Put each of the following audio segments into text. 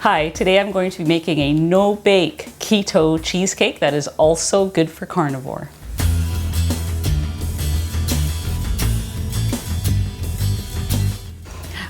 Hi, today I'm going to be making a no-bake keto cheesecake that is also good for carnivore.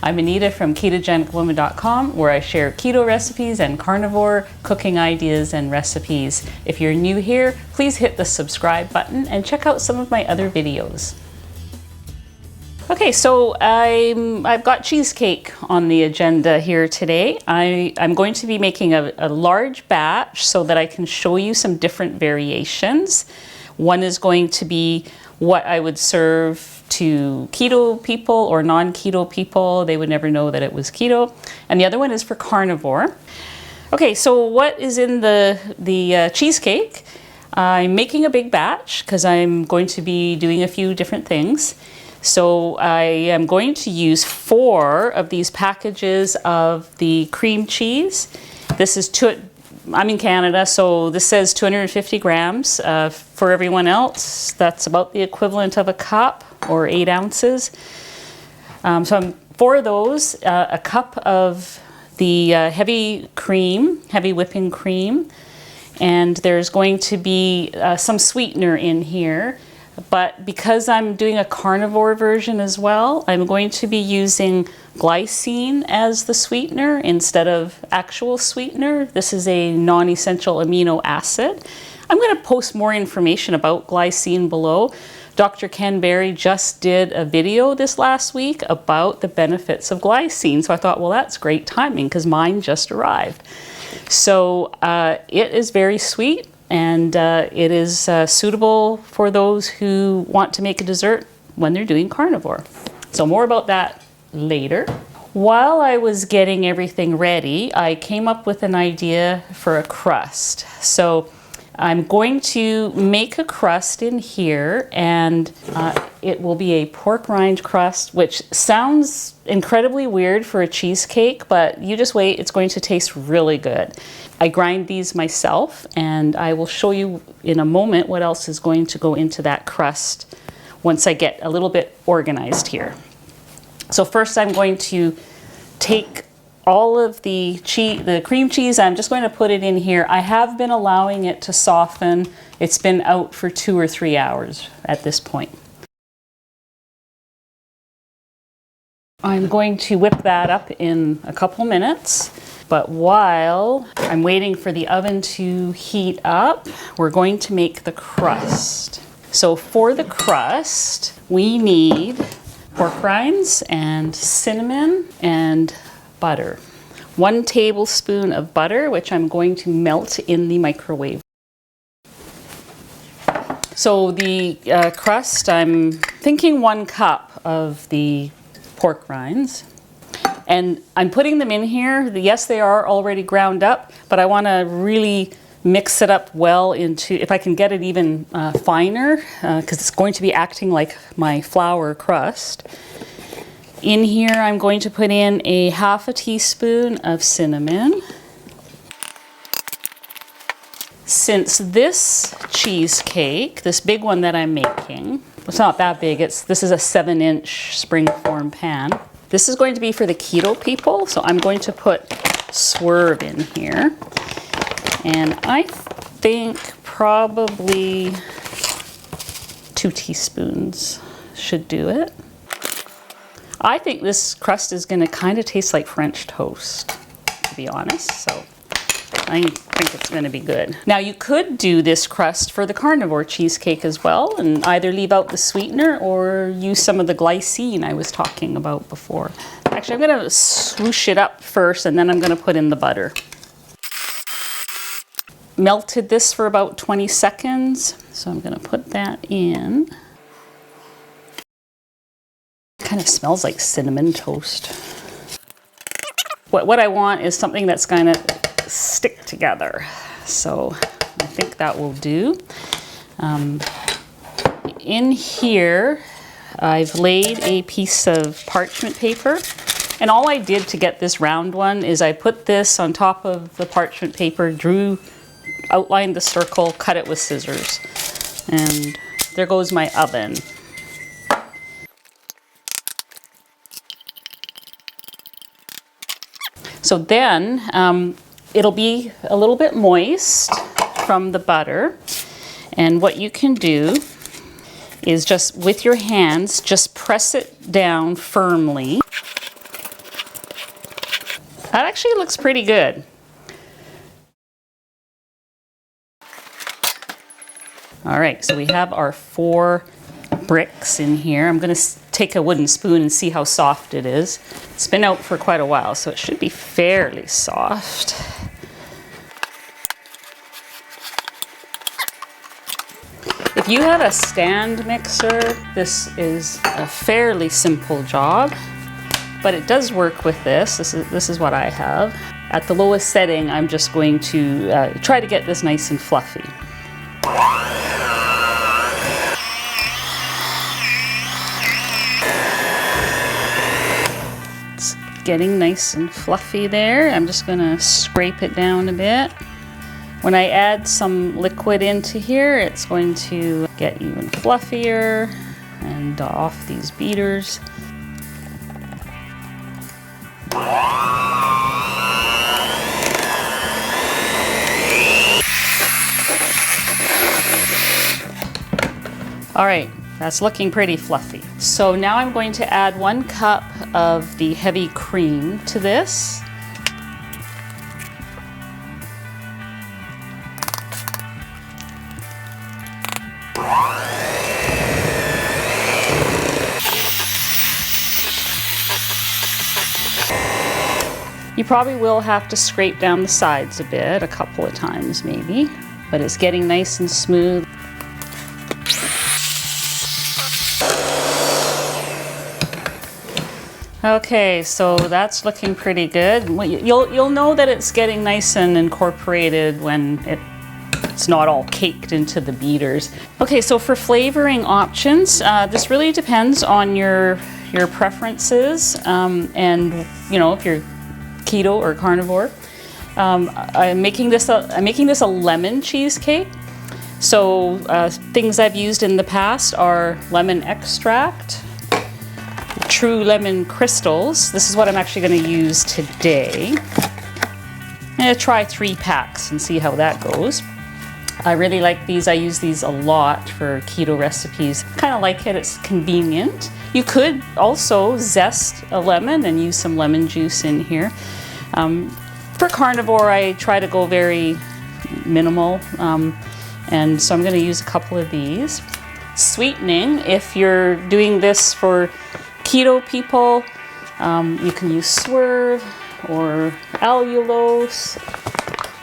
I'm Anita from KetogenicWoman.com, where I share keto recipes and carnivore cooking ideas and recipes. If you're new here, please hit the subscribe button and check out some of my other videos. Okay, so I've got cheesecake on the agenda here today. I'm going to be making a large batch so that I can show you some different variations. One is going to be what I would serve to keto people or non-keto people. They would never know that it was keto. And the other one is for carnivore. Okay, so what is in the cheesecake? I'm making a big batch because I'm going to be doing a few different things. So I am going to use 4 of these packages of the cream cheese. This is I'm in Canada, so this says 250 grams. For everyone else, that's about the equivalent of a cup or 8 ounces. So 4 of those, a cup of the heavy whipping cream, and there's going to be some sweetener in here. But because I'm doing a carnivore version as well, I'm going to be using glycine as the sweetener instead of actual sweetener. This is a non-essential amino acid. I'm going to post more information about glycine below. Dr. Ken Berry just did a video this last week about the benefits of glycine. So I thought, well, that's great timing because mine just arrived. So it is very sweet. And it is suitable for those who want to make a dessert when they're doing carnivore. So more about that later. While I was getting everything ready, I came up with an idea for a crust. So I'm going to make a crust in here, and it will be a pork rind crust, which sounds incredibly weird for a cheesecake, but you just wait, it's going to taste really good. I grind these myself, and I will show you in a moment what else is going to go into that crust once I get a little bit organized here. So first I'm going to take all of the cream cheese, I'm just going to put it in here. I have been allowing it to soften. It's been out for 2 or 3 hours at this point. I'm going to whip that up in a couple minutes. But while I'm waiting for the oven to heat up, we're going to make the crust. So for the crust, we need pork rinds and cinnamon and butter. 1 tablespoon of butter, which I'm going to melt in the microwave. So the crust, I'm thinking 1 cup of the pork rinds. And I'm putting them in here. Yes, they are already ground up, but I want to really mix it up well into, if I can get it even finer, because it's going to be acting like my flour crust. In here, I'm going to put in a ½ teaspoon of cinnamon. Since this cheesecake, this big one that I'm making, it's not that big, this is a 7-inch springform pan. This is going to be for the keto people, so I'm going to put Swerve in here. And I think probably 2 teaspoons should do it. I think this crust is going to kind of taste like French toast, to be honest, so I think it's going to be good. Now you could do this crust for the carnivore cheesecake as well, and either leave out the sweetener or use some of the glycine I was talking about before. Actually, I'm going to swoosh it up first, and then I'm going to put in the butter. Melted this for about 20 seconds, so I'm going to put that in. Kind of smells like cinnamon toast. What I want is something that's going to stick together. So I think that will do. In here, I've laid a piece of parchment paper. And all I did to get this round one is I put this on top of the parchment paper, outlined the circle, cut it with scissors. And there goes my oven. So then it'll be a little bit moist from the butter. And what you can do is just with your hands, just press it down firmly. That actually looks pretty good. All right, so we have our 4 bricks in here. I'm gonna take a wooden spoon and see how soft it is. It's been out for quite a while, so it should be fairly soft. If you have a stand mixer, this is a fairly simple job, but it does work with this. This is what I have. At the lowest setting, I'm just going to try to get this nice and fluffy. It's getting nice and fluffy there. I'm just gonna scrape it down a bit. When I add some liquid into here, it's going to get even fluffier and off these beaters. All right, that's looking pretty fluffy. So now I'm going to add 1 cup of the heavy cream to this. You probably will have to scrape down the sides a bit, a couple of times maybe, but it's getting nice and smooth. Okay, so that's looking pretty good. You'll know that it's getting nice and incorporated when it's not all caked into the beaters. Okay, so for flavoring options, this really depends on your preferences, and you know, if you're keto or carnivore. I'm making this a lemon cheesecake. So things I've used in the past are lemon extract, true lemon crystals. This is what I'm actually going to use today. I'm going to try 3 packs and see how that goes. I really like these. I use these a lot for keto recipes. Kind of like it. It's convenient. You could also zest a lemon and use some lemon juice in here. For carnivore, I try to go very minimal, and so I'm going to use a couple of these. Sweetening, if you're doing this for keto people, you can use Swerve or allulose.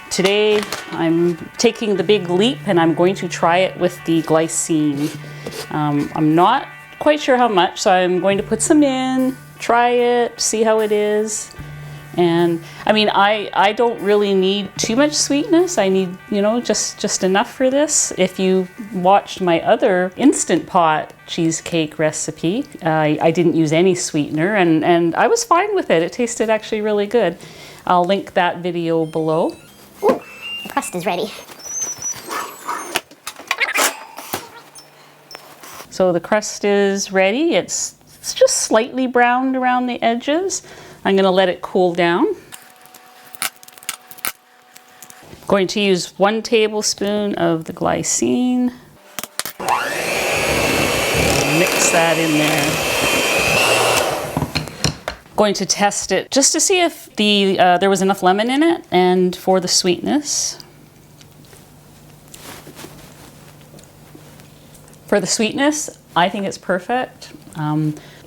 Today, I'm taking the big leap and I'm going to try it with the glycine. I'm not quite sure how much, so I'm going to put some in, try it, see how it is. And I mean, I don't really need too much sweetness. I need, you know, just enough for this. If you watched my other Instant Pot cheesecake recipe, I didn't use any sweetener, and I was fine with it. It tasted actually really good. I'll link that video below. Ooh, the crust is ready. So the crust is ready. It's just slightly browned around the edges. I'm going to let it cool down. Going to use 1 tablespoon of the glycine. Mix that in there. Going to test it just to see if there was enough lemon in it and for the sweetness. For the sweetness, I think it's perfect.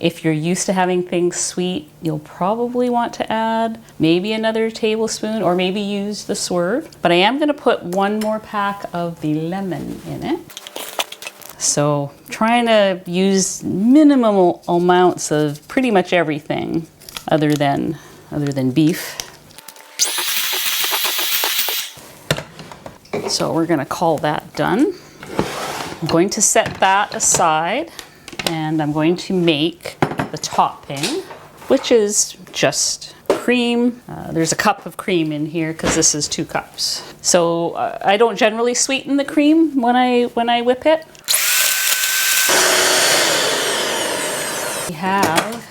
If you're used to having things sweet, you'll probably want to add maybe another tablespoon or maybe use the Swerve. But I am going to put 1 more pack of the lemon in it. So trying to use minimal amounts of pretty much everything other than beef. So we're going to call that done. I'm going to set that aside. And I'm going to make the topping, which is just cream. There's a cup of cream in here because this is 2 cups. So I don't generally sweeten the cream when I whip it. We have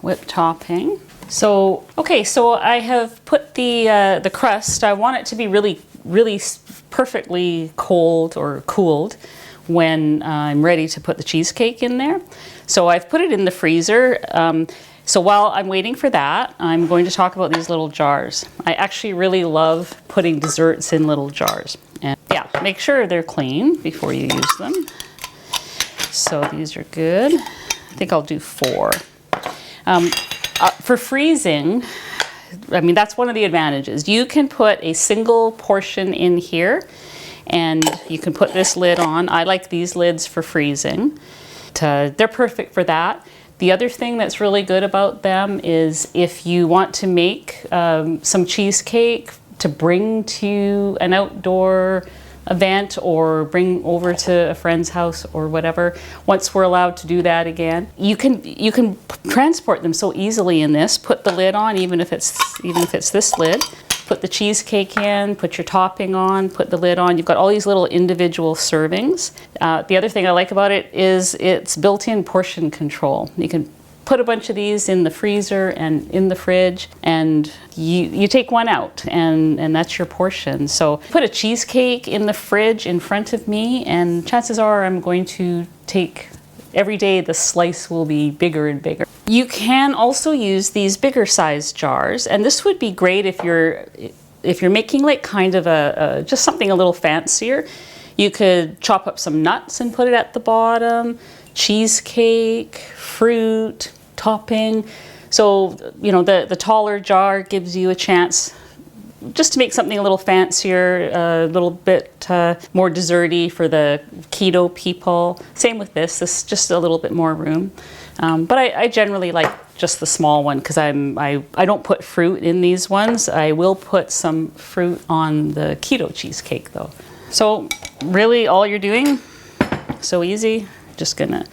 whipped topping. So, okay, so I have put the crust. I want it to be really perfectly cold or cooled when I'm ready to put the cheesecake in there. So I've put it in the freezer. So while I'm waiting for that, I'm going to talk about these little jars. I actually really love putting desserts in little jars. And yeah, make sure they're clean before you use them. So these are good. I think I'll do 4. For freezing, I mean, that's one of the advantages. You can put a single portion in here and you can put this lid on. I like these lids for freezing. They're perfect for that. The other thing that's really good about them is if you want to make some cheesecake to bring to an outdoor event or bring over to a friend's house or whatever, once we're allowed to do that again, you can transport them so easily in this. Put the lid on, even if it's this lid. Put the cheesecake in, put your topping on, put the lid on. You've got all these little individual servings. The other thing I like about it is it's built-in portion control. You can put a bunch of these in the freezer and in the fridge, and you take one out and that's your portion. So put a cheesecake in the fridge in front of me, and chances are I'm going to take every day the slice will be bigger and bigger. You can also use these bigger size jars, and this would be great if you're making like kind of just something a little fancier. You could chop up some nuts and put it at the bottom, cheesecake, fruit, topping. So, you know, the taller jar gives you a chance just to make something a little fancier, a little bit more desserty for the keto people. Same with this is just a little bit more room. But I generally like just the small one because I don't put fruit in these ones. I will put some fruit on the keto cheesecake though. So really all you're doing, so easy, just gonna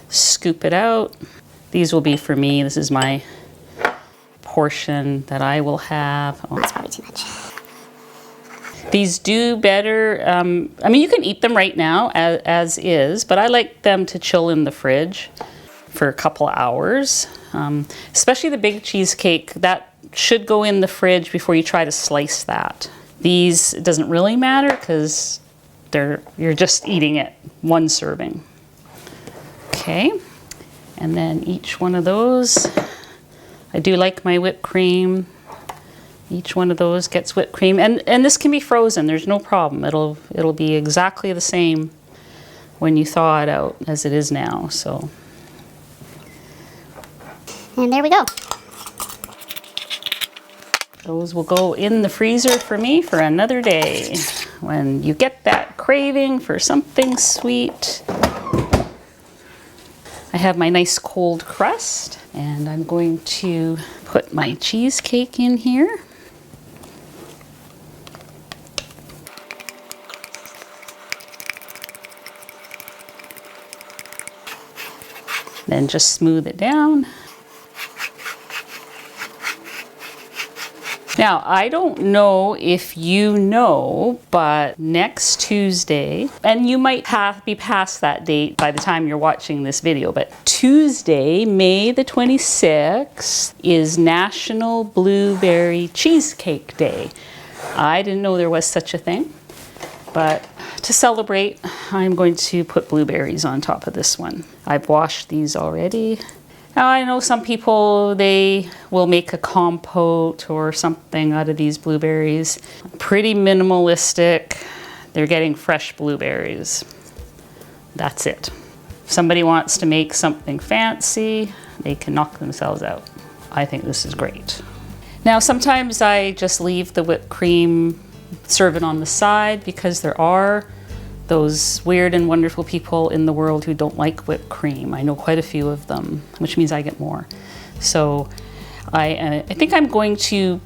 scoop it out. These will be for me. This is my portion that I will have. Oh, That's probably too much. These do better. I mean, you can eat them right now as is, but I like them to chill in the fridge for a couple hours. Especially the big cheesecake, that should go in the fridge before you try to slice that. These, it doesn't really matter because you're just eating it, one serving. Okay, and then each one of those, I do like my whipped cream. Each one of those gets whipped cream, and this can be frozen. There's no problem. It'll be exactly the same when you thaw it out as it is now. So, And there we go. those will go in the freezer for me for another day. When you get that craving for something sweet. I have my nice cold crust, and I'm going to put my cheesecake in here. Then just smooth it down. Now, I don't know if you know, but next Tuesday, and you might be past that date by the time you're watching this video, but Tuesday, May the 26th, is National Blueberry Cheesecake Day. I didn't know there was such a thing, but to celebrate, I'm going to put blueberries on top of this one. I've washed these already. Now, I know some people, they will make a compote or something out of these blueberries. Pretty minimalistic. They're getting fresh blueberries. That's it. If somebody wants to make something fancy, they can knock themselves out. I think this is great. Now, sometimes I just leave the whipped cream, serve it on the side, because there are those weird and wonderful people in the world who don't like whipped cream. I know quite a few of them, which means I get more. So I think I'm going to,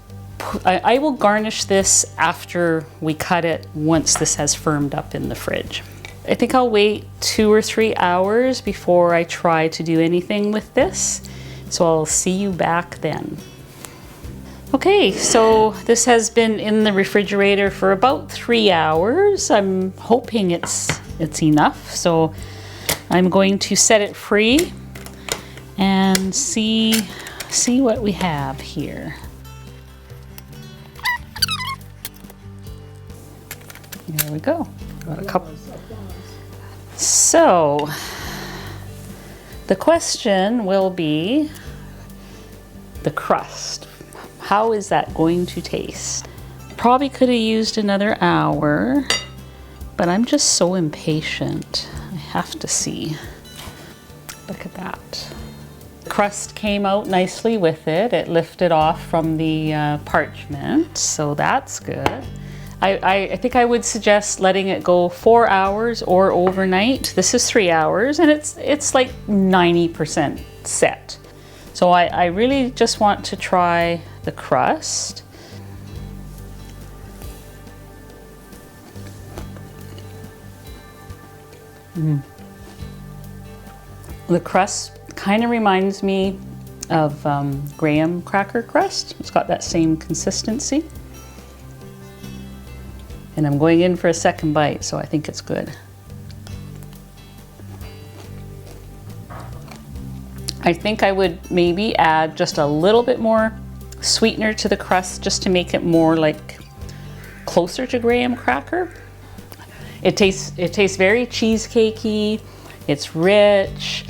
I will garnish this after we cut it once this has firmed up in the fridge. I think I'll wait 2 or 3 hours before I try to do anything with this. So I'll see you back then. Okay, so this has been in the refrigerator for about 3 hours. I'm hoping it's enough. So I'm going to set it free and see see what we have here. There we go. Got a couple. So, the question will be the crust. How is that going to taste? Probably could have used another hour, but I'm just so impatient. I have to see. Look at that. The crust came out nicely with it. It lifted off from the parchment, so that's good. I think I would suggest letting it go 4 hours or overnight. This is 3 hours, and it's like 90% set. So I really just want to try the crust. The crust kind of reminds me of graham cracker crust. It's got that same consistency. And I'm going in for a second bite, so I think it's good. I think I would maybe add just a little bit more sweetener to the crust just to make it more like closer to graham cracker. It tastes very cheesecakey. It's rich.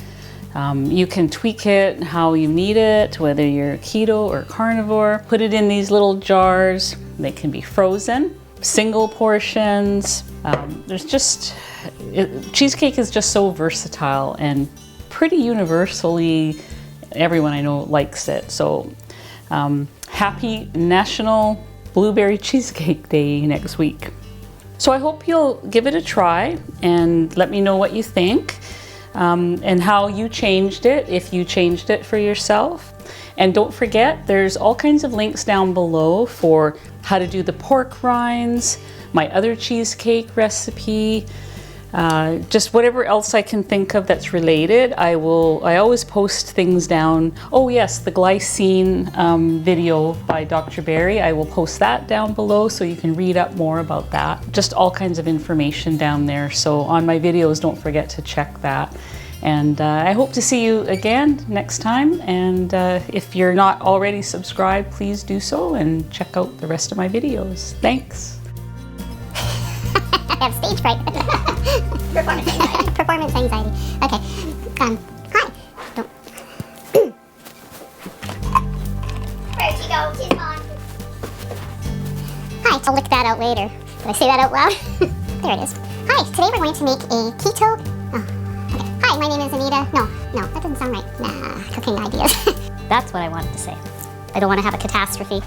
You can tweak it how you need it, whether you're keto or carnivore. Put it in these little jars. They can be frozen, single portions. Cheesecake is just so versatile and pretty universally, everyone I know likes it. So happy National Blueberry Cheesecake Day next week. So I hope you'll give it a try and let me know what you think and how you changed it, if you changed it for yourself. And don't forget, there's all kinds of links down below for how to do the pork rinds, my other cheesecake recipe, just whatever else I can think of that's related. I always post things down. Oh yes, the glycine video by Dr. Barry. I will post that down below so you can read up more about that. Just all kinds of information down there. So on my videos, don't forget to check that. And I hope to see you again next time. And if you're not already subscribed, please do so and check out the rest of my videos. Thanks. I have stage fright. Performance anxiety. Performance anxiety. Okay. Hi. Don't. Where'd she go? She's gone. Hi. I'll lick that out later. Did I say that out loud? There it is. Hi. Today we're going to make a keto. Oh. Okay. Hi. My name is Anita. No, that doesn't sound right. Nah. Cooking ideas. That's what I wanted to say. I don't want to have a catastrophe.